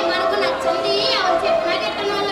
మనకు నచ్చండి ఎవరు చెప్పినా గిట్టని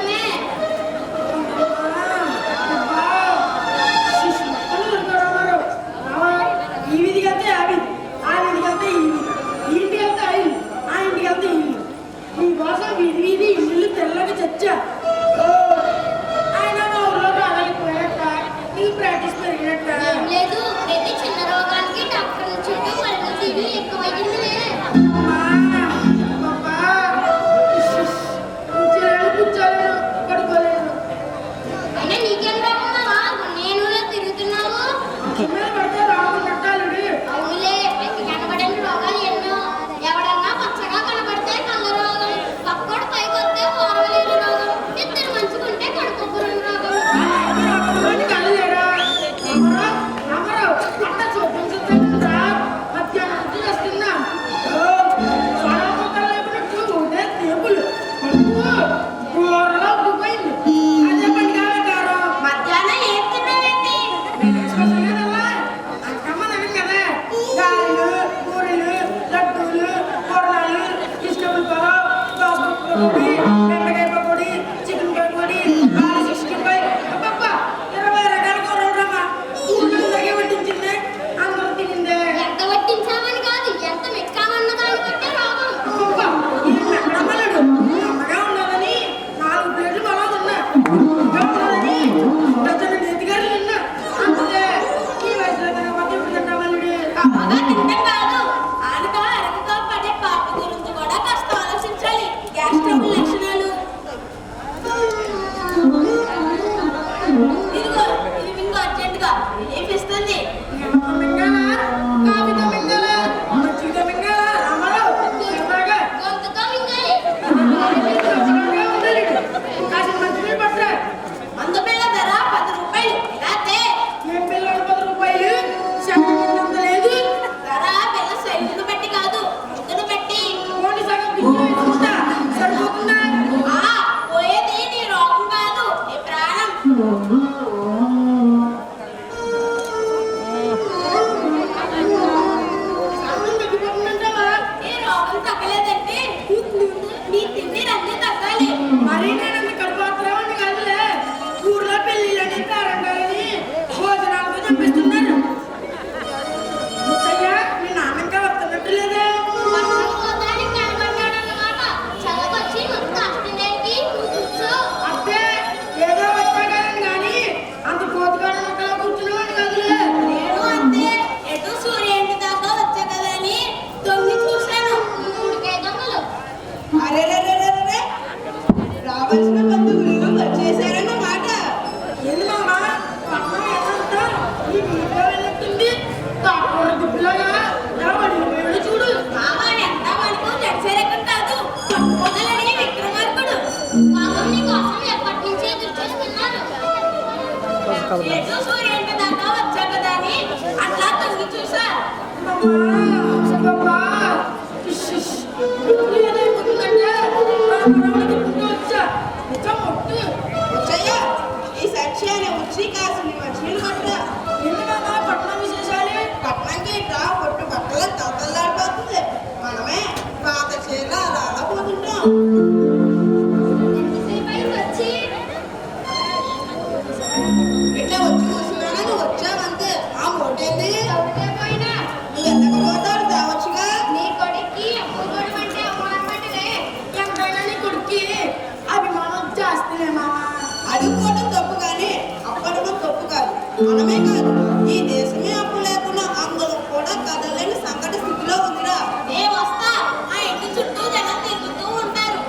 మనమే కాదు, ఈ దేశమే అప్పు లేకుండా ఆందోళన కూడా కదలని సంకట స్థితిలో ఉందిరా. ఏ వస్తా ఆ ఇంటి చుట్టూ జనం తిరుగుతూ ఉంటారు.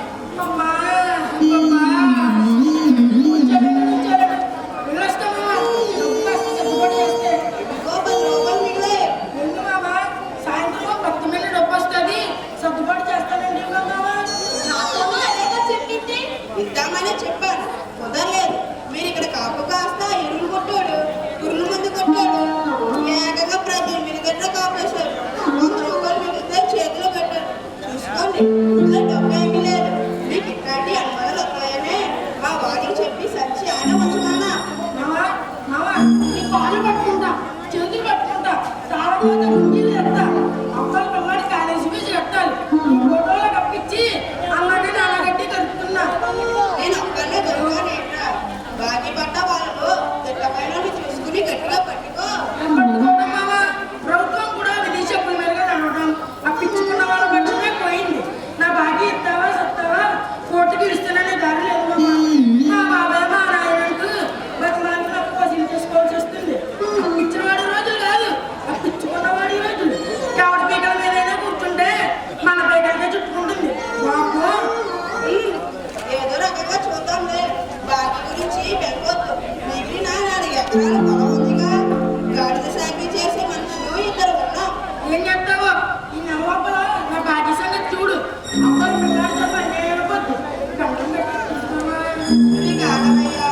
సాయంత్రం 10 మిల్లు డబ్బు వస్తుంది, సర్దుబాటు చేస్తానండి. నాతోనూ అదేగా చెప్పింది. ఇద్దామని చెప్పాను, కుదరలేదు. మీరు ఇక్కడ కాపు కాస్త ఎరువులు కొట్టాడు, పురుగు మందు కొట్టాడు, ఏకంగా ప్రతి మినిగడ్డ కాపేశారు. 100 రూపాయలు మిగిలితే చేతిలో పెట్టారు. చూసుకోండి, ఇంట్లో డబ్బు ఏమీ లేదు. మీకు ఇట్లాంటి అనుమానాలు వస్తాయనే మా వాడికి చెప్పి సచ్చి ఆయన వచ్చుకున్నా. పాలు పట్టుకుంటా, చేతులు పట్టుకుంటా, తాళపోతే ముంజీలు ఎత్తా, అమ్మలు పిల్లడి కాలేజీ ఫీజు కట్టాలి. ఫోటోలో కప్పించి అన్నగడ్డి అన్నగడ్డి కలుపుతున్నా. నేను ఒక్కనే దొరకనేట్రా. బాకీ పట్ట వాళ్ళు తిట్టపైన చూసుకుని గట్టిగా పట్టుకో. ప్రభుత్వం కూడా విదేశీ అప్పుల మీదుగా నడవడం, అప్పించుకున్న వాళ్ళ పక్షమే పోయింది. నా బాకీ ఇస్తావా సత్తావా కోర్టుకి ఇస్తాననే దారి లేదు. మా బాబాయ్ మా నాయనకు బతిమాలికి నాకు వసూలు చేసుకోవాల్సి వస్తుంది. అప్పించిన వాడి రోజులు కాదు, అప్పించుకున్న వాడి రోజులు. ఎవరి పీకల మీదైనా కూర్చుంటే మన పీకలకే చుట్టుకుంటుంది. బాబు ఏదో రకంగా చూద్దాంలే. బాకీ గురించి పెంకొద్దు. మిగిలిన 4 ఎకరాల పొలం ఉందిగా. గాడిద సాగి చేసే మనుషులు 2 ఉన్నాం. ఏం చెప్తావో ఈ నవ్వప్పల నా బాకీ సంగతి చూడు. అమ్మలు పిల్లలతో పని అయిపోద్దు. గంటలు పెట్టుకుంటున్నావా? నీకు ఆగమయ్యా,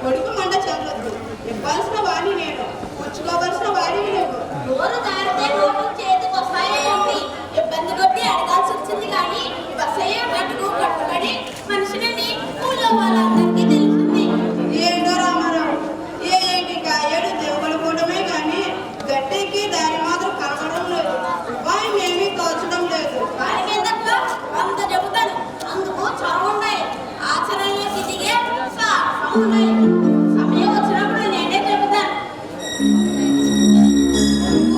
కొడుకు మంట చెల్లొద్దు. ఇవ్వాల్సిన వాడి నేను, పుచ్చుకోవలసిన వాడిని నువ్వు. నోరు జారితే నోటు చేతికి వస్తాయేంటి? ఇబ్బంది కొట్టి అడగాల్సి వచ్చింది కానీ బసయ్య మటుకు కట్టుబడి మనుషులని ఊళ్ళో వాళ్ళందరికీ తెలిసింది. ఏంటో రామారావు, ఏ ఏంటి కాయడు దేవుడు కూడమే కానీ గట్టెక్కి దారి మాత్రం కనబడడం లేదు. వాయిని ఏమీ తోచడం లేదు. వారికి ఎందుకు అంత చెబుతాను. అందుకు చొరవ ఉన్నాయి, ఆచరణలోకి దిగే సాహసం ఉన్నాయి. సమయం వచ్చినప్పుడు నేనే చెబుతాను.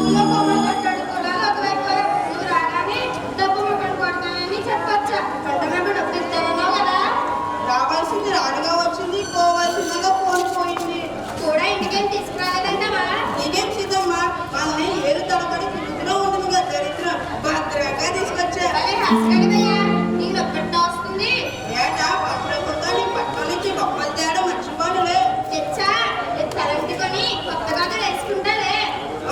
ఊళ్ళో కొమ్మలు కొట్టాడు కూడా ఒకవైపు నువ్వు రాగానే డబ్బు ముక్కలు కొడతానని చెప్పొచ్చా? పంటగడ్డ డబ్బు ఇస్తానన్నావు కదా. రావాల్సింది రాడుగా వచ్చింది, పోవాల్సిందిగా పోయింది. కూడా ఇంటికేం తీసుకురాలేదంటావా? నీకేం సీతమ్మా, వాళ్ళని ఏరు తడబడి తిరుగుతూనే ఉంటుందిగా దరిద్ర. భద్రంగా తీసుకొచ్చా. భలే హాస్యమయ్యా, నీకు ఒక్కటే వస్తుంది. ఏటా పప్పుడకుండా నీ పట్టణం నుంచి బొమ్మలు తేడా మర్చిపోనులే. తెచ్చా తలంటుకొని కొత్తగా వేసుకుంటాలే.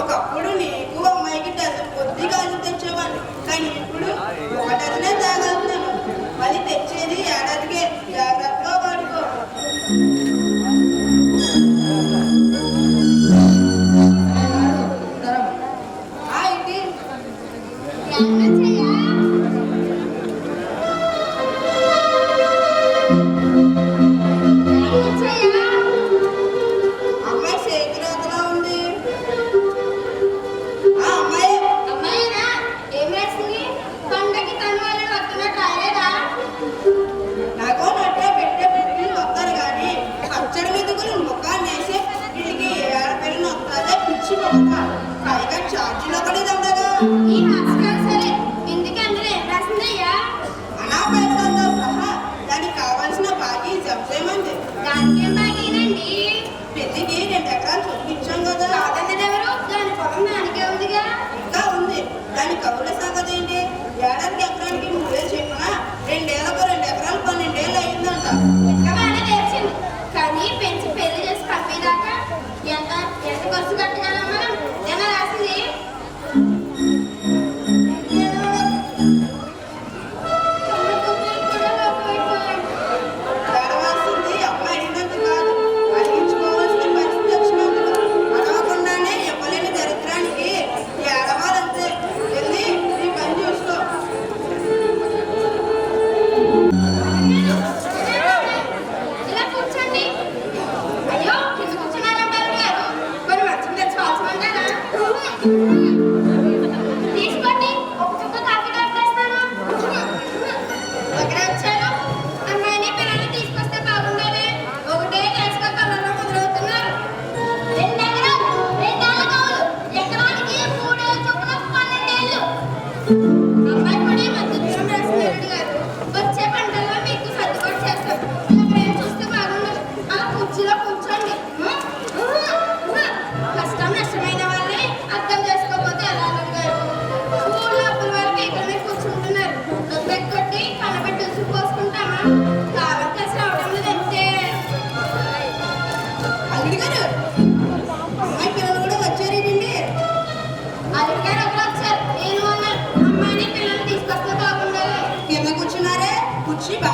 ఒకప్పుడు నీకు అమ్మాయికి డజన్ కొద్ది గాజులు తెచ్చేవాడిని, కానీ ఇప్పుడు 1 డజనే తేగలుగుతాను. మళ్ళీ తెచ్చేది ఏడాదికే, జాగ్రత్తగా వాడుకో. ఏంటి జ్ఞానమచ్చయ్యా, జ్ఞానమచ్చయ్యా. అమ్మాయి చేతిలోతలా ఉంది. ఆ అమ్మాయి అమ్మాయినా ఏం వేసింది? పండగకి తన వాళ్ళు వస్తున్నట్టు రాలేదా? నాకో నట్టే పెట్టే పిల్లలు వస్తారు కానీ పచ్చడి వెతుకులు ముఖాన్ని వేసే వీళ్ళకి ఏడపిల్లని వస్తుందే పిచ్చి మొక్క. పైగా ఛార్జీలో కూడా దండగా. ఈ హాస్కాలు సరే, ఇందుకు అందులో ఏం రాసిందయ్యా? అనా పైసలతో సహా దానికి కావాల్సిన బాకీ జప్సేమంది. దానికేం బాగీనండి? పెళ్లికి 2 ఎకరాలు చొప్పించాం కదా. కాదన్నది ఎవరు? దాని పొలం దానికే ఉందిగా. ఇంకా ఉంది. దాని కవుల సంగతి ఏంటి? ఏడాదికి ఎకరానికి 3000 చెప్పినా 2 ఏళ్లకు 2 ఎకరాలు 12 ఏళ్ళు అయిందంట. ఇంకా బాగానే తెచ్చింది, కానీ పెంచి పెళ్లి చేసి పంపేదాకా ఎంత ఎంత ఖర్చు కట్టగలం మనం? ఏమో రాసింది. తొమ్మిది కుప్పలు కూడా లోపమైపోయాయి. గడవాల్సింది అమ్మాయి అడిగినందుకు కాదు, అడిగించుకోవాల్సిన పరిస్థితి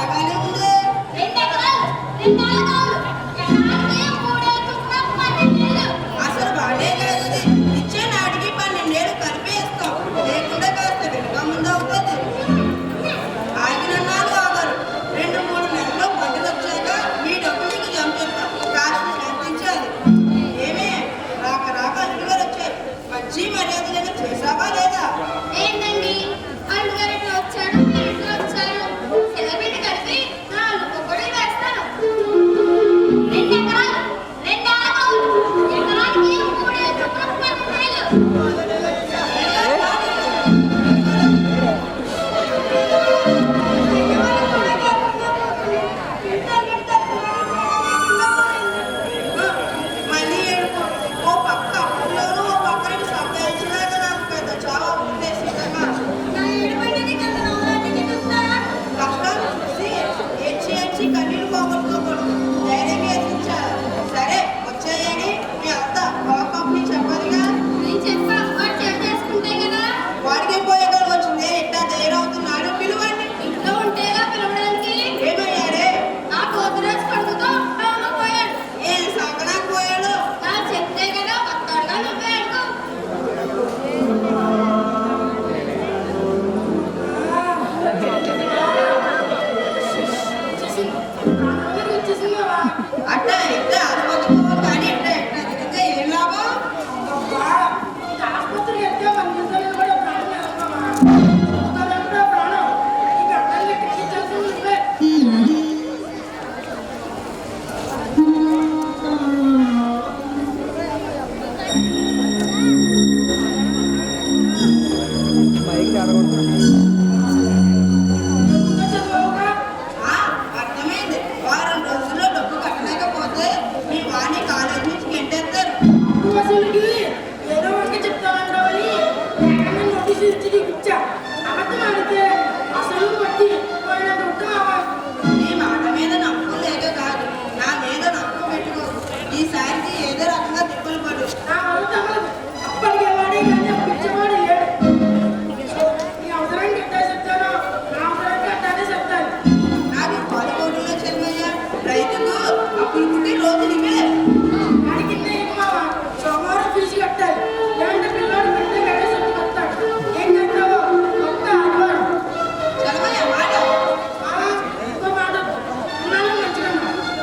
బాగానే ఉంది. 2 ఎకరాలు 2 కావాలి. ఎకరానికి 3 చొప్పున 12,000. అసలు బాగానే కాదు. ఇచ్చే నాటికి 12,000 కలిపి ఇస్తాం. లేకుండా కాస్త వెనుక ముందు అవుతుంది. ఆగిన నాలుగు ఆగారు. 2-3 నెలల్లో పంటలు వచ్చాక మీ డబ్బు మీకు జమ చేస్తాం. కాస్త శాంతించాలి. ఏమే రాక అల్లుగారు వచ్చాయి. మంచి మర్యాదలను చేసావా లేదా? ఏంటండి అల్లుగారు ఇట్లా వచ్చాడు, మీరు ఇట్లా వచ్చారు. సెలవులు కలిపి 4 పొగడులు వేస్తాను. 2 ఎకరాలు 2 కావాలి. ఎకరానికి 3 చొప్పున 12,000. మళ్ళీ ఏడుపు. ఓ పక్క అప్పుల్లోనూ ఓ పక్కన సంపాదించినాక నాకు పెద్ద చావు ఉద్దేశించమ్మా. నా ఏడుపండి కదా నవ్వులాంటికి చూస్తారా? కష్టం చూసి ఏడ్చి కన్నీళ్ళు పోగొట్టుకోకూడదు. ధైర్యంగా ఎదిరించాలి. సరే వచ్చాయని మీ అత్త బాగా కంపెనీ చెప్పాలిగా. నేను చెప్పా వాడు చేసుకుంటే కదా. వాడికి పోయేగా వచ్చింది. ఎట్టా ధైర్యం అవుతున్నాడు. పిలువండి. ఇంట్లో ఉంటేగా పిలవడానికి. ఏమయ్యారే? నా గోతురాజు కొడుకుతో అవును పోయాడు. ఏం సంకనాకు పోయాడు? నా చెప్తే కదా వస్తాడుగా నువ్వే అడుగు. అట్ట ఇట్ట ఆసుపత్రికి కానీ ఇట్ట తిరిగితే ఏం లాభం? ఆసుపత్రికి వెళ్తే 1 నిమిషాలు కూడా ప్రాణం వేస్తామా? వస్తానంటే ప్రాణం నీకు అర్థం ఎక్కించాల్సింది నువ్వే. ఇంకా చదవవుగా? ఆ, అర్థమైంది. వారం రోజుల్లో డబ్బు కట్టలేకపోతే మీ వాణి కాలేజీ నుంచి గెంటేస్తారు. నువ్వు అసలుకి ఏదో వంక చెప్తానంటావని ఏకంగా నోటీసు ఇచ్చి నీకు ఇచ్చా. అబద్ధం ఆడితే అసలు పట్టి పోయినంత ఉంటావా? నీ మాట మీద నమ్మకం లేక కాదు, నా మీద నమ్మకం పెట్టుకో. ఈసారికి ఏదో రకంగా తిప్పలు పడు. నా వల్ల తగలదు. అప్పటికేవాడే కానీ అప్పించేవాడు లేడు. నీ అవసరం గట్టే చెప్తాను, నా అవసరం గట్టానే చెప్తాను. నాకు పాలకోడులో చెల్లయ్య రైతుకు అప్పులు పుట్టి రోజులు ఇవే. అడిగిందే ఇవ్వవా? సోమవారం ఫీజు కట్టాలి. లేదంటే పిల్లాడు పెడితే గణేశుడికి వస్తాడు. ఏం కట్టావో కొత్త ఆదివారం. చదవయ్య మాట. ఇంకో మాట అన్నాను మంచిగా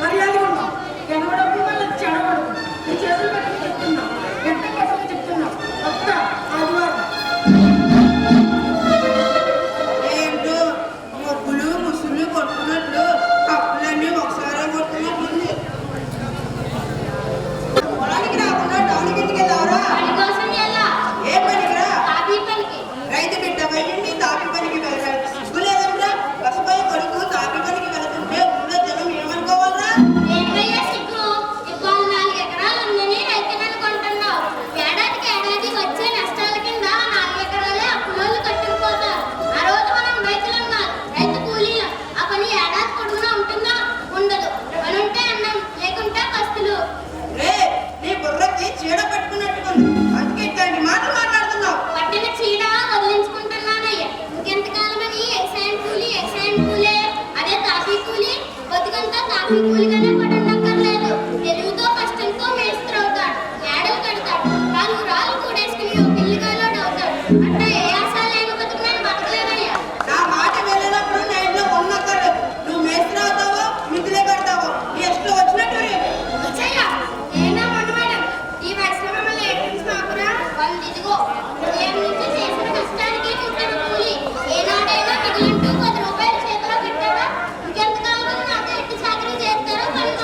మర్యాదగా ఉన్నాం. ఎగవడప్పుడు వల్ల చెడవడు. నీ చేతులు పెట్టి చెప్తున్నా, గంట కోసం చెప్తున్నా. కొత్త ఆదివారం. ఏంటో మొక్కులు ముసులు కొట్టుకున్నట్లు కప్పులన్నీ ఒకసారి కొడుతున్నట్లుంది. పొలానికి రాకుండా టౌన్కి ఎందుకు వెళ్ళావురా? పని కోసం ఎలా? ఏ పనికిరా? కాఫీ పనికి. రైతు బిడ్డ వయ్యండి తాపి పనికి వెళ్ళాలి. సిగ్గు లేదంటే బసపై కొడుకు తాపి పనికి వెళుతుంటే ఊళ్ళో జనం ఏమనుకోవాలరా? ఏంటయ్యా సిగ్గు? ఇవాళ 4 ఎకరాలు ఉందని రైతుని అనుకుంటున్నావు. ఏడాది వచ్చే నష్టాల కింద 4 ఎకరాలే అప్పులోళ్ళు కట్టుకుపోతారు. ఆ రోజు మనం రైతులున్నాం, రైతు కూలీలం. ఆ పని ఏడాది పొడుగునా ఉంటుందా? ఉండదు. పని ఉంటే అన్నం, లేకుంటే కస్తులు. రే నీ బుర్రకి చీడ పెట్టుకున్నట్టుకుంది. అందుకే ఇట్లాంటి మాటలు మాట్లాడుతున్నావు. పట్టిన చీడ వదిలించుకుంటున్నానయ్యా. ఇంకెంతకాలమని ఎక్సైన్ కూలే అదే తాపీ కూలి. బతుకంతా తాపీ కూలిగానే పడనక్కర్లేదు. తెలుగుతో కష్టంతో మేస్త్రవుతాడు, మేడలు కడతాడు, 4 రాళ్ళు కూడేసుకుని ఒక ఇల్లుగాలోడు అవుతాడు. అట్ట ఏ ఆశ లేని బతుకు నేను బతకలేదయ్యా. నా మాట వెళ్ళినప్పుడు నా ఇంట్లో కొన్నక్కర్లేదు. నువ్వు మేస్త్రి అవుతావో మిద్దులే కడతావో నీ ఇష్టం వచ్చినట్టు రేపు. వచ్చయ్యా ఏనా మొండమేడం, ఈ వయసులో మమ్మల్ని ఏడ్పించినాకురా. వాళ్ళు ఇదిగో ఉదయం నుంచి చేసిన కష్టానికి పుట్టిన కూలి. ఏనాడైనా మిగిలింటూ 10 రూపాయలు చేతిలో పెట్టావా? ఇంకెంతకాలం నాతో ఎట్టి చాకరీ చేస్తారో కళ్ళు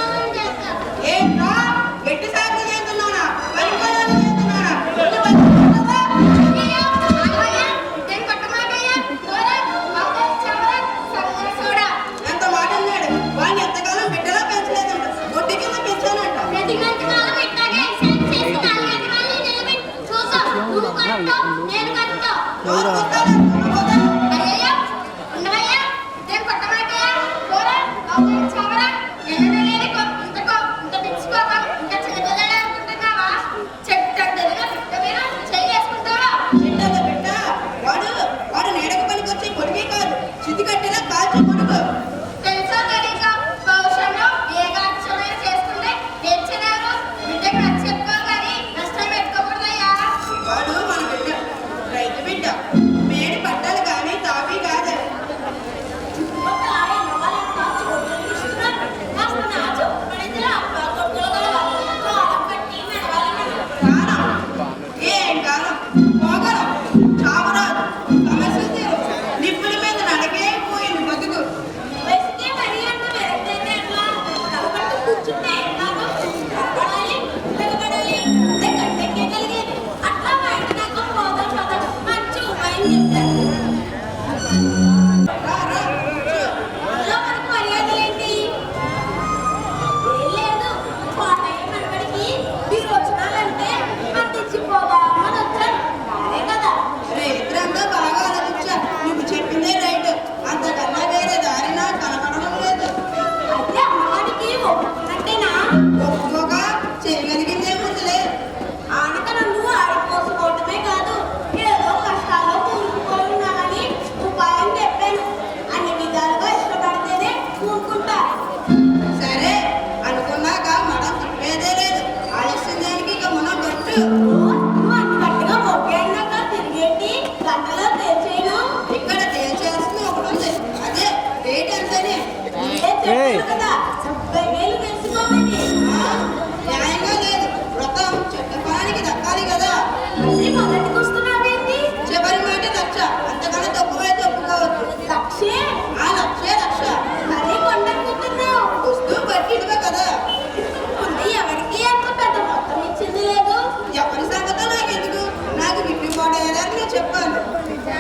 ఒప్పుకోక చేయగలిగిందేముందిలే. ఆనక నన్ను ఆడిపోసుకోవటమే కాదు, ఏదో కష్టాల్లో కూరుకుపోతున్నానని ఉపాయం చెప్పాను. అన్ని విధాలుగా ఇష్టపడితేనే కూరుకుంటా. సరే అనుకున్నాక మనం తిప్పేదే లేదు. ఆలస్యం దేనికి, ఇక మనం గట్టు. నువ్వు అంత గట్టిగా మొక్కే అన్నాక తిరిగేటి గంటలో తెచ్చేయను. ఇక్కడ తేల్చేయాల్సింది ఒకటి ఉంది. అదే రేట్ ఎంతని. ఇదే చెప్పాను కదా, 70,000 తెలుసుకోమని. న్యాయంగా లేదు. వ్రతం చట్టపానికి దక్కాలి కదా. మళ్ళీ మొదటికి వస్తున్నావేంటి? చివరి మాట లక్ష, అంతకన్నా తక్కువైతే ఒప్పుకోవద్దు. లక్షే ఆ లక్షే లక్ష. మరీ కొండెక్కుతున్నావు. వస్తువు పట్టిందిగా కదా. ముందు ఎవరికి అంత పెద్ద మొత్తం ఇచ్చింది లేదు. ఎవరి సంగతో నాకెందుకు, నాకు విప్పిపోయారని నేను చెప్పాను.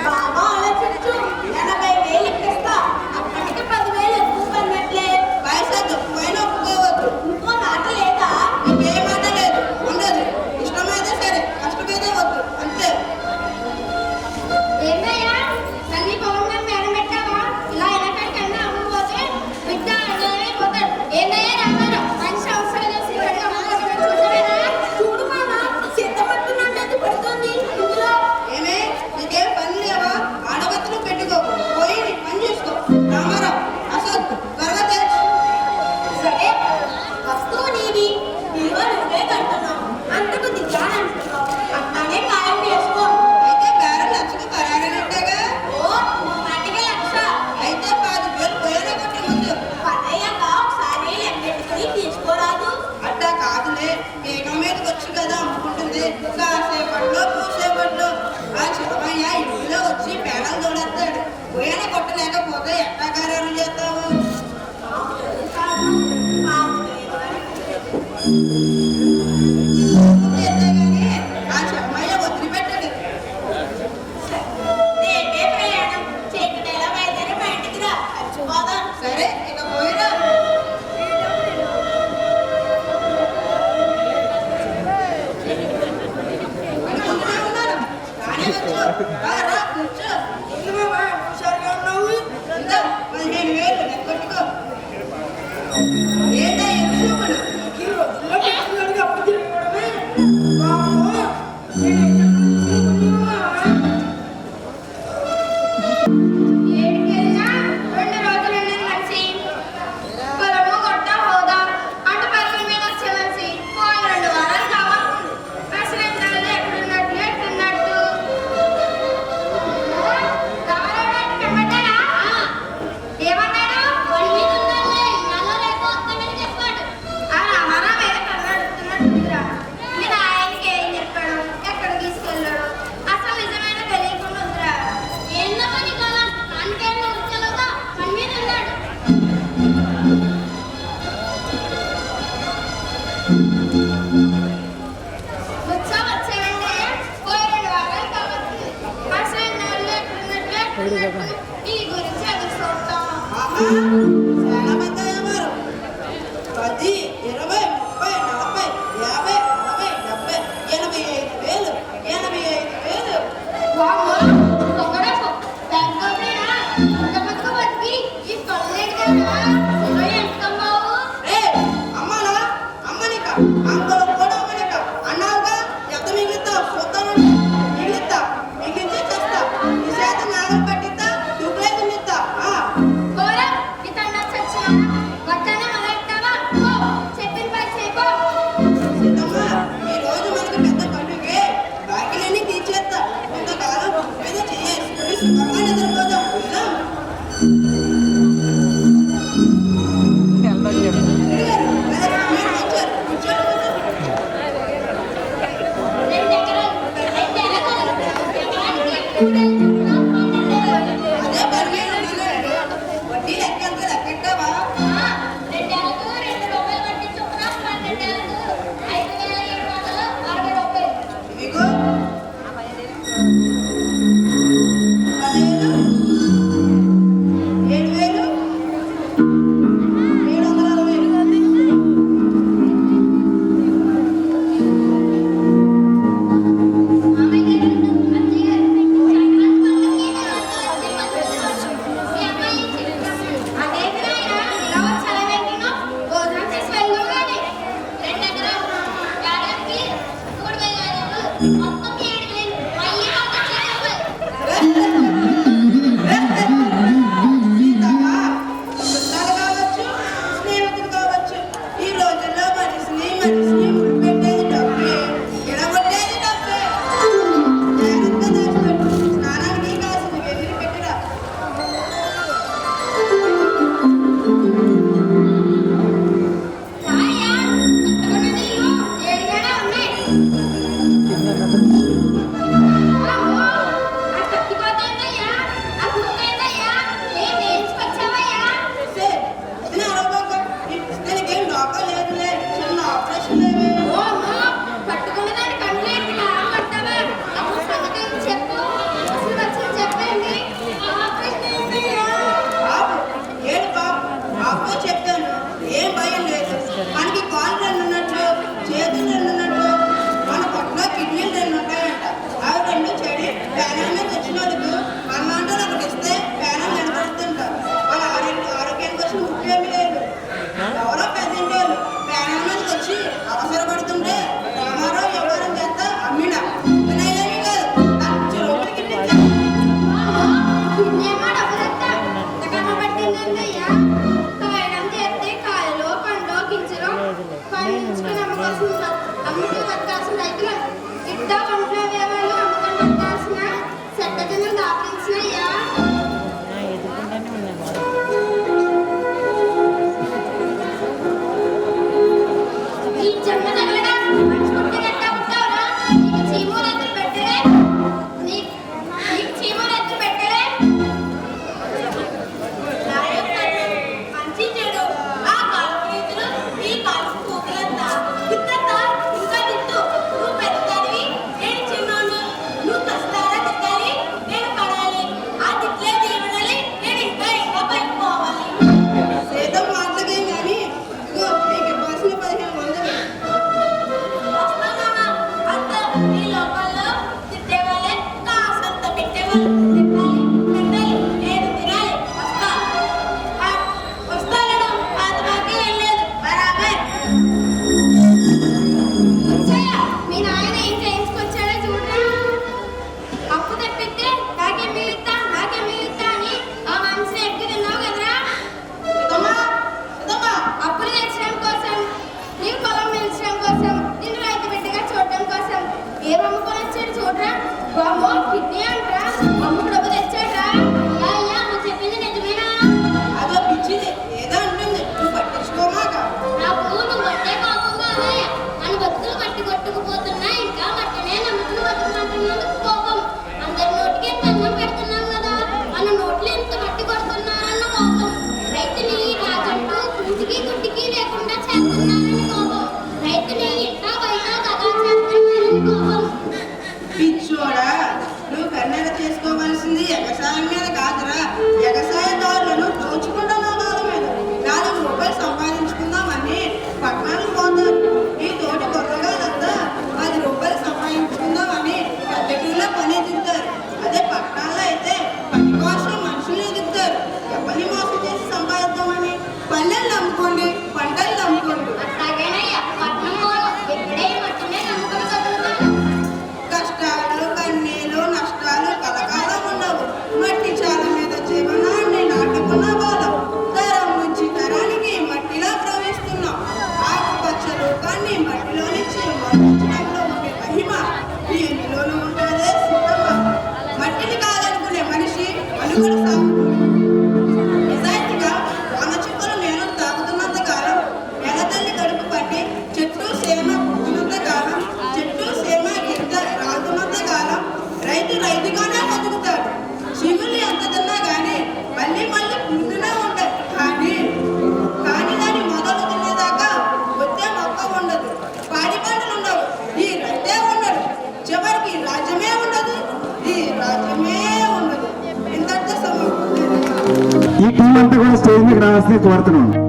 బాగా ఆలోచించు. 80,000 ఇప్పిస్తా. అప్పటికి 10,000 ఎక్కువ పడినట్లే. పైసా తక్కువైనా ఒప్పుకోవద్దు. ఇంకో మాట లేదా? ఇంకే మాట లేదు, ఉండదు. ఇష్టమైతే సరే, కష్టమైతే వద్దు, అంతే. ఏంటయ్యా తల్లి పొలం మీద మేడ పెట్టావా? ఇలా ఎలాకైనా అమ్ముకోతే బిడ్డ అర్థమైపోతాడు. ఏంటయ్యా రామారావు, మంచి అవసరం చేసి ఇక్కడికి అమ్ముకోవడం చూసావేనా? చూడు మామ, సిద్ధపడుతున్నట్టు పడుతుంది ఇందులో. ఏమే నీకేం పని లేవా? ఆడగత్తులు పెట్టుకో, పోయి నీ పని చూసుకో. రామారావు, అసలు త్వరగా తెచ్చు. సరే, వస్తువు నీది, విలువ నువ్వే కడుతున్నావు. అంతకు దిగానంటున్నావు. అట్లానే ఖాయం చేసుకో. అయితే బేరం లక్షకు ఖరారైనట్టేగా. ఓ, మాటికి 1,00,000. అయితే 5,000 పోయేలా కొట్టి ముందు. పనయ్యాక ఒకసారి లెక్కెట్టుకుని తీసుకోరాదు. అట్టా కాదులే, మేఘం మీదకి వచ్చి కదా అమ్ముకుంటుంది. కాసేపట్లో పూసేపట్లో ఆ చిన్నమయ్య ఇంటిలో వచ్చి పేడలు తోడేస్తాడు. పోయేలా కొట్టలేకపోతే ఎట్టా కార్యాలు చేస్తావు? చేస్తే గానీ ఆ చిన్నమయ్య వదిలిపెట్టాడు. రేపే ప్రయాణం. చీకటేలా బయలుదేరి బయటికి రా. చచ్చిపోదాం. సరే ఇక పోయిరా. అనుకుంటూనే ఉన్నాను. కానీ వచ్చు. రా, రా, కూర్చో. సరిగా ఉన్నావు. ఇందా 15,000 లెక్కొట్టుకో. ఏంటా ఎన్ని చూపులు? ఈ రోజుల్లో పిల్లలకి అప్పు తిరిగిపోవడమే. బాబు, నేను ఏడుకెళ్ళినా 2 రోజులు ఉన్నది మనిషి. పొలము గొట్ట హోదా అటు పరుగుల మీద వచ్చే మనిషి. ఓ 2 వారాలు కావాలి. అసలు ఎంతలో ఎక్కడున్నట్లు ఎట్టున్నట్టు. రావాలంటే కనబడ్డాడా? ఏమన్నాడు? ఒంటి మీద ఉండాలి, నాలో లేకపోతానని చెప్పాడు. ఆ రామారావు వేరే కన్నడుతున్నట్టుందిరా. నేను ఆయనకి ఏం చెప్పాడు, ఎక్కడ తీసుకెళ్ళాడు, అసలు నిజమైన తెలియకుండా ఉందిరా. ఏందో మరి కాలం, దానికేమో ఉచ్చలుగా మన మీద ఉన్నాడు. వచ్చావంటే పోయి 2 వారాలు కావచ్చు. అసలు నాలో ఎక్కడున్నట్లు ఈ గురించి ఎదురు చూస్తాం. ఆహా, చాలా మంది అయ్యవారు. 10, 20, 30, 40, 50, 60, 70, 85,000. 85,000. వామ్మో, పొగడకు. తగ్గబడేనా? అంతమందికి బతికి ఈ పనులేడు కదా. నువ్వు ఎంతకమ్మావు? ఏయ్, అమ్మనా? అమ్మనిక, అంకులు కూడా అమ్మనిక. అన్నావుగా, ఎంత మిగులుతావు? చూద్దానంటే మిగిలిస్తా, మిగిలించి చేస్తా. నీ చేత నాగలు పట్టిస్తా, డూపులే దున్నిస్తా. పోరా, నీ తండ్రి చచ్చినాడా? వద్దనే మొదలెట్టావా? పో, చెప్పిన పని చేయపో. సీతమ్మ, ఈ రోజు మనకి పెద్ద పండుగే. బాకీలన్నీ తీర్చేస్తా. కొంతకాలం మీద చేసుకుని సుఖంగా నిద్రపోదాం. వెళ్దాం. అడిగారు, అదే మీరు వచ్చారు. కూర్చోండి, కూర్చోండి. 2 ఎకరాలు, 2 ఎకరాలు. ఎకరానికి 3 ఎకరాలు. అదే 10,000 ఉండాలండి. వడ్డీ లెక్క ఎంత లెక్కెట్టావా? ఆ, అప్పుడు చెప్తాను, ఏం భయం లేదు. మనకి కాళ్ళు రెండు ఉన్నట్లు, చేతులు రెండు ఉన్నట్లు, మన పొట్టలో కిడ్నీలు రెండు ఉంటాయంట. అవి రెండు చెడి పేనం మీద వచ్చిన వాళ్ళకు మనలాంటి ఒకటి ఇస్తే పేనం నిలబడుతుంటారు. వాళ్ళ ఆరోగ్యానికి వచ్చిన ముఖ్యమేమి లేదు. ఎవరో పెద్దంటి వాళ్ళు పేనం మీదకి వచ్చి అవసరపడుతుంటే రామారావు వ్యవహారం చేస్తా అమ్మిన ఏమీ కాదు, లక్ష రూపాయలు కిడ్నీ. కిడ్నేమో డబ్బులంతా ఎంతకమ్మ పట్టిందందయ్యా. కాయడం చేస్తే కాయలో పండో గింజలో పండించుకుని అమ్ముకు బతకాల్సిన రైతులు ఇట్టా పంటల వ్యవహారాలు అమ్ముకొని బతకాల్సిన చెత్త కిందలు దాపించినయ్యా. ఈ జన్మ తగలగా మనిషి పుట్టిన ఎట్టా పుట్టావురా? నీకు చీమూరెత్తులు పెట్టలే, నీకు చీమూరెత్తులు పెట్టలే. మంచి చెడు ఆ కాలు రీతులు ఈ కాలు కూతులంతా ఇద్దరితో ఇంకా దిద్దు. నువ్వు పెద్దదానివి, నేను చిన్నోడు. నువ్వు కష్టాల తిట్టాలి, నేను పడాలి. ఆ తిట్లే దీవెనలి, నేను ఇంకా ఇంకా పైకి పోవాలి. సేతం మాటలకేం కానీ ఇదిగో నీకు ఇవ్వాల్సిన 1500. వస్తానా అంత ఈ లోపల్లో తిట్టేవాళ్ళే కాసంత పెట్టేవాళ్ళు. తిట్టాలి పెట్టాలి, నేను తినాలి. వస్తాను పాత బాగా వెళ్ళలేదు బరాబర్. వచ్చాయ మీ నాయన ఏం చేయించుకొచ్చాడో చూడరా. అప్పు తెప్పిస్తే నాకేం మిగులుతా అని ఆ మనసుని ఎక్కి తిన్నావు కదరా. అప్పులు తెచ్చడం కోసం, నీకు పొలం పెంచడం కోసం, నిన్ను రైతు బిడ్డగా చూడటం కోసం ఏం అమ్ముకొని వచ్చాడు చూడరా. బామో కిడ్నీ అంటరా, అమ్ముకు డబ్బు తెచ్చాడ్రా. అయ్యా నువ్వు చెప్పింది నిజమేనా? అదో పిచ్చిది ఏదో ఉంటుంది, నువ్వు పట్టించుకోమాక. నాకు నువ్వు మట్టే కోపం కాదయ్యా. మన బతుకులు మట్టి కొట్టుకుపోతున్నా, ఇంకా మట్టినే నమ్ముకుని బతుకుమంటున్నందుకు కోపం. అందరి నోటికి ఎంత అన్నం పెడుతున్నాం కదా, మన నోట్లు ఎంత మట్టి కొడుతున్నారన్న కోపం. రైతుని రాజంటూ కుంటికి గుడ్డికి లేకుండా చేస్తున్నారని కోపం. రైతుని ఇంటా బయట దగా చేస్తున్నారని కోపం. పిచ్చోడా, నువ్వు కన్నెర చేసుకోవాల్సింది ఎగసాయం మీద కాదురా, ఎగసాయదారులను దోచుకుంటున్న వాళ్ళ మీద. 4 రూపాయలు సంపాదించుకుందామని పట్టణాలకు పోతారు. ఈ తోటి కొత్తగాలంతా 10 రూపాయలు సంపాదించుకుందామని పల్లెటూరులో పని ఎదుగుతారు. అదే పట్టణాల్లో అయితే పని కోసం మనుషులు ఎదుగుతారు. ఎవరిని మోసం చేసి సంపాదిద్దామని పల్లెలు అమ్ముకోండి, పంటలు అమ్ముకోండి. అట్లాగేనయ్యా పట్నం పోను, ఇక్కడే ఈ మట్టినే నమ్ముకొని బతుకుతాను. కష్టాలు కన్నీలు నష్టాలు కలకాలం ఉండవు. మట్టి చాలా మీద జీవనాన్ని నాటుకున్న వాళ్ళం. తరం నుంచి తరానికి మట్టిలో ప్రవేశిస్తున్నాం. ఆకుపచ్చలు కన్ని మట్టిలో నుంచి మొదలచడంలో ఉండే మహిమ దీనిలోనూ ఉంటుందే సిద్ధమ్మ. మట్టిని కాదనుకునే మనిషి మనుగడ సాగు. నిజాయితీగా వాన చుక్కలు నేను తాగుతున్నంత కాలం, నెలతల్లి కడుపు పట్టి చెట్టు సేమ పుట్టినంత కాలం, చెట్టు సేమ గింజ రాలుతున్నంత కాలం రైతు రైతుగానే బతుకుతాడు. చిగుళ్ళు ఎంత తిన్నా కానీ మళ్ళీ పుడుతూనే ఉంటాయి. కానీ దాని మొదలు తినేదాకా వచ్చే మొక్క ఉండదు, పాడి పంటలు ఉండవు, ఈ రైతే ఉండడు. చివరికి రాజ్యమే ఉండదు, ఈ రాజ్యమే ఉండదు. ఇంతటితో సమయం. ఈ టీం అంతా కూడా స్టేజ్ మీద రావాల్సింది కోరుతున్నాను.